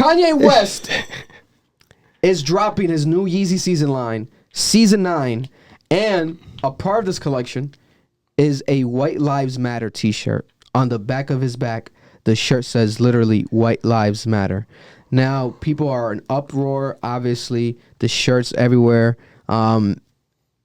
Kanye West is dropping his new Yeezy season line, Season 9, and a part of this collection is a White Lives Matter t-shirt. On the back of his back, the shirt says literally White Lives Matter. Now, people are in uproar, obviously. The shirt's everywhere. And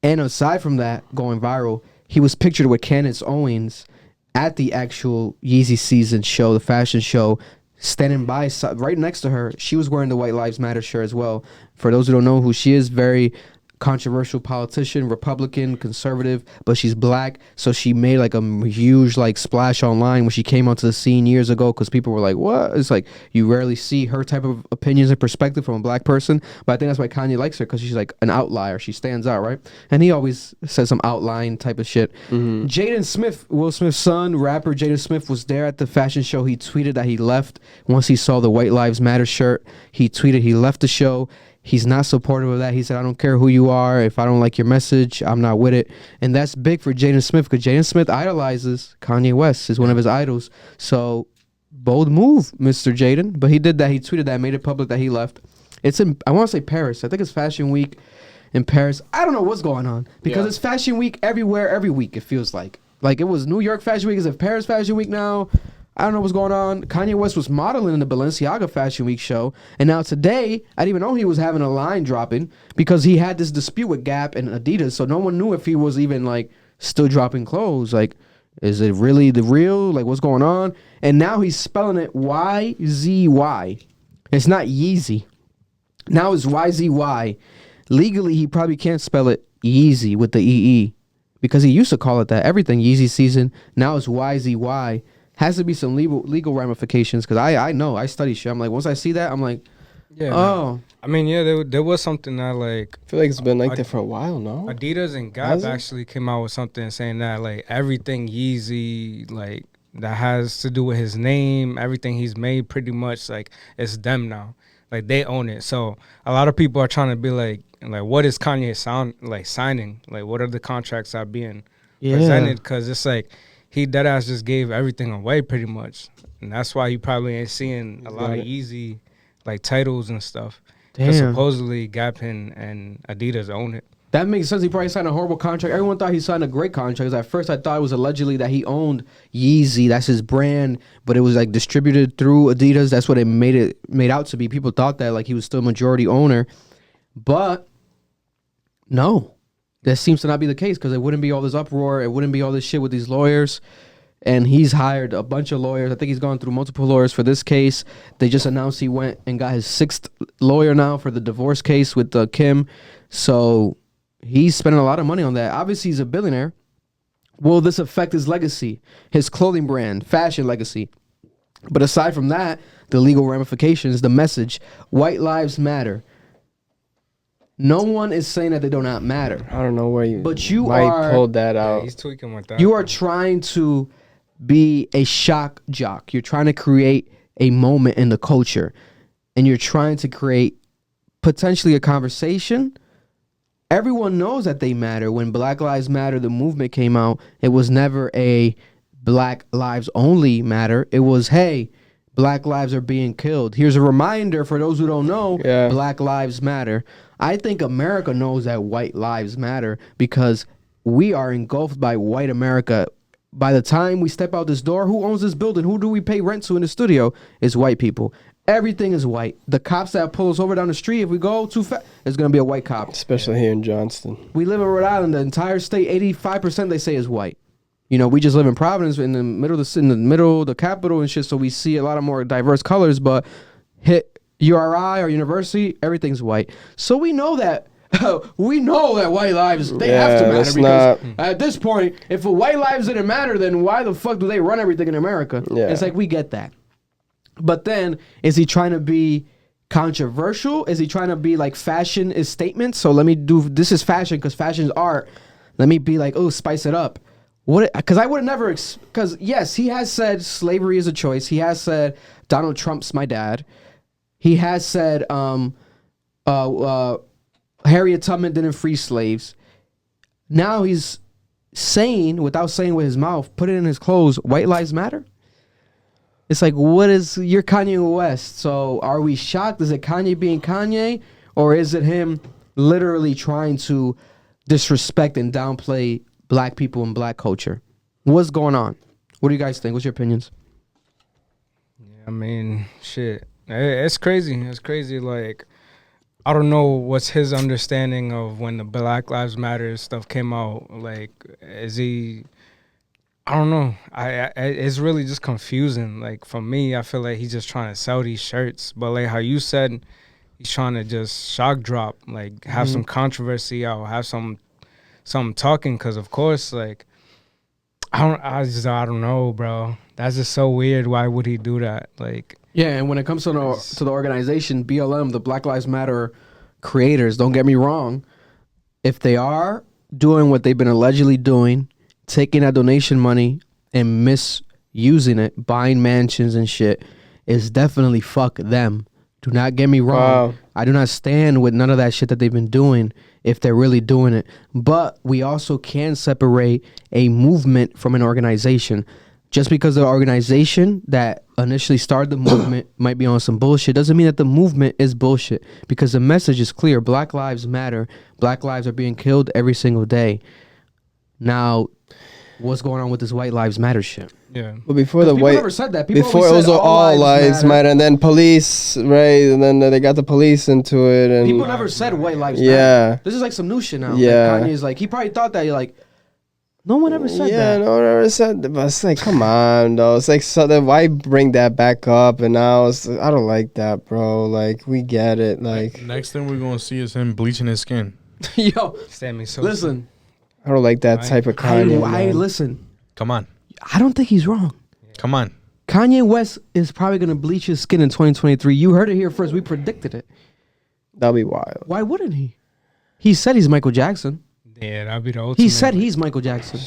aside from that, going viral, he was pictured with Candace Owens at the actual Yeezy season show, the fashion show, standing by right next to her. She was wearing the White Lives Matter shirt as well. For those who don't know who she is, very controversial politician, Republican, conservative, but she's black, so she made like a huge like splash online when she came onto the scene years ago, because people were like, what? It's like you rarely see her type of opinions and perspective from a black person, but I think that's why Kanye likes her, because she's like an outlier. She stands out, right? And he always says some outline type of shit. Jaden Smith, Will Smith's son, rapper Jaden Smith, was there at the fashion show. He tweeted that he left once he saw the White Lives Matter shirt. He tweeted he left the show. He's not supportive of that. He said, I don't care who you are. If I don't like your message, I'm not with it. And that's big for Jaden Smith, because Jaden Smith idolizes Kanye West, is one of his idols. So, bold move, Mr. Jaden. But he did that. He tweeted that, made it public that he left. It's in, I want to say Paris. I think it's Fashion Week in Paris. I don't know what's going on, because it's Fashion Week everywhere, every week, it feels like. Like, it was New York Fashion Week. Is it Paris Fashion Week now? I don't know what's going on. Kanye West was modeling in the Balenciaga Fashion Week show. And now today, I didn't even know he was having a line dropping, because he had this dispute with Gap and Adidas. So no one knew if he was even like still dropping clothes. Like, is it really the real? Like, what's going on? And now he's spelling it Y-Z-Y. It's not Yeezy. Now it's Y-Z-Y. Legally, he probably can't spell it Yeezy with the E-E, because he used to call it that. Everything Yeezy season. Now it's Y-Z-Y. Has to be some legal ramifications, because I know, I study shit. I'm like, once I see that, I'm like, yeah, oh. I mean, yeah, there was something that, like, I feel like it's been like that for a while, no? Adidas and Gap actually came out with something saying that, like, everything Yeezy, like, that has to do with his name, everything he's made, pretty much, like, it's them now. Like, they own it. So a lot of people are trying to be like, what is Kanye signing? Like, what are the contracts that are being presented? Because it's like, he deadass just gave everything away pretty much. And that's why you probably ain't seeing a lot of Yeezy like titles and stuff. Because supposedly Gap and Adidas own it. That makes sense. He probably signed a horrible contract. Everyone thought he signed a great contract. At first I thought it was allegedly that he owned Yeezy. That's his brand. But it was like distributed through Adidas. That's what it made out to be. People thought that like he was still majority owner. But no. That seems to not be the case, because it wouldn't be all this uproar. It wouldn't be all this shit with these lawyers. And he's hired a bunch of lawyers. I think he's gone through multiple lawyers for this case. They just announced he went and got his 6th lawyer now for the divorce case with Kim. So he's spending a lot of money on that. Obviously, he's a billionaire. Will this affect his legacy, his clothing brand, fashion legacy? But aside from that, the legal ramifications, the message, White Lives Matter. No one is saying that they do not matter. I don't know where you. But you pulled that out. Yeah, he's tweaking with that. You are trying to be a shock jock. You're trying to create a moment in the culture, and you're trying to create potentially a conversation. Everyone knows that they matter. When Black Lives Matter, the movement came out, it was never a Black Lives Only matter. It was, hey, Black lives are being killed. Here's a reminder for those who don't know, Black Lives Matter. I think America knows that white lives matter, because we are engulfed by white America. By the time we step out this door, who owns this building? Who do we pay rent to in the studio? It's white people. Everything is white. The cops that pull us over down the street, if we go too fast, there's going to be a white cop. Especially here in Johnston. We live in Rhode Island. The entire state, 85% they say is white. You know, we just live in Providence, in the middle of the capital and shit, so we see a lot of more diverse colors, but hit URI or university, everything's white. So we know that white lives, they have to matter, because at this point, if a white lives didn't matter, then why the fuck do they run everything in America? It's like, we get that. But then, is he trying to be controversial? Is he trying to be like, fashion is statements? So let me do, this is fashion because fashion is art. Let me be like, oh, spice it up. What? Because I would have never, because yes, he has said slavery is a choice. He has said Donald Trump's my dad. He has said Harriet Tubman didn't free slaves. Now he's saying, without saying with his mouth, put it in his clothes, white lives matter? It's like, what is you're Kanye West? So are we shocked? Is it Kanye being Kanye, or is it him literally trying to disrespect and downplay black people and black culture? What's going on? What do you guys think? What's your opinions? I mean, shit. It's crazy. It's crazy. Like, I don't know what's his understanding of when the Black Lives Matter stuff came out. Like, is he? I don't know. It's really just confusing. Like, for me, I feel like he's just trying to sell these shirts. But like how you said, he's trying to just shock drop. Like, have some controversy out. Have some talking. Because of course, like, I don't know, bro. That's just so weird. Why would he do that? Like. Yeah, and when it comes to the organization, BLM, the Black Lives Matter creators, don't get me wrong, if they are doing what they've been allegedly doing, taking that donation money and misusing it, buying mansions and shit, is definitely fuck them. Do not get me wrong. Wow. I do not stand with none of that shit that they've been doing if they're really doing it. But we also can separate a movement from an organization. Just because the organization that initially started the movement might be on some bullshit doesn't mean that the movement is bullshit, because the message is clear. Black lives matter. Black lives are being killed every single day. Now, what's going on with this white lives matter shit? Yeah. Well, before the people white, never said that. People before it was all lives matter, and then police, right? And then they got the police into it, and people never said white lives matter. Yeah. This is like some new shit now. Yeah. Like Kanye's like, he probably thought that, you're like, no one ever said that. Yeah, no one ever said that. But it's like, come on, though. It's like, so then why bring that back up? And now it's, I don't like that, bro. Like, we get it. Like, next thing we're gonna see is him bleaching his skin. Yo, So listen. I don't like that type of Kanye. Listen. Come on. I don't think he's wrong. Come on. Kanye West is probably gonna bleach his skin in 2023. You heard it here first. We predicted it. That'll be wild. Why wouldn't he? He said he's Michael Jackson. Yeah, that'd be the ultimate. He said he's Michael Jackson.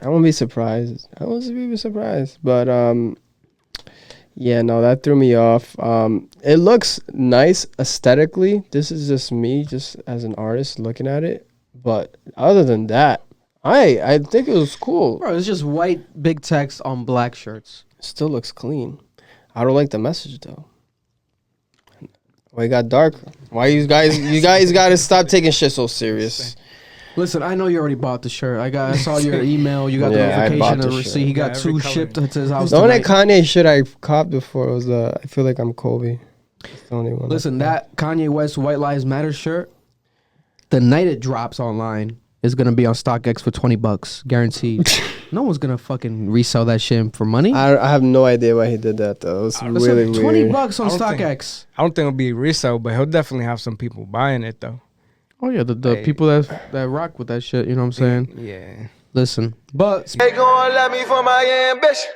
I won't be surprised. I won't be surprised. But yeah, no, that threw me off. It looks nice aesthetically. This is just me, just as an artist looking at it. But other than that, I think it was cool. Bro, it's just white big text on black shirts. It still looks clean. I don't like the message though. Why it got dark? Why you guys gotta stop taking shit so serious. Listen, I know you already bought the shirt. I saw your email. You got the Yeah, I notification bought of the the shirt. receipt. He got Yeah, 2 every color. shipped to his house The only tonight. Kanye shit I copped before was I feel like I'm Kobe. It's the only one. Listen, that Kanye West White Lives Matter shirt, the night it drops online, is gonna be on StockX for $20, guaranteed. No one's gonna fucking resell that shit for money. I have no idea why he did that though. It was really weird. $20 on I don't think- StockX. I don't think it'll be resale, but he'll definitely have some people buying it though. Oh yeah, the Like- people that rock with that shit. You know what I'm saying? Yeah. Listen, but They gon' love me for my ambition.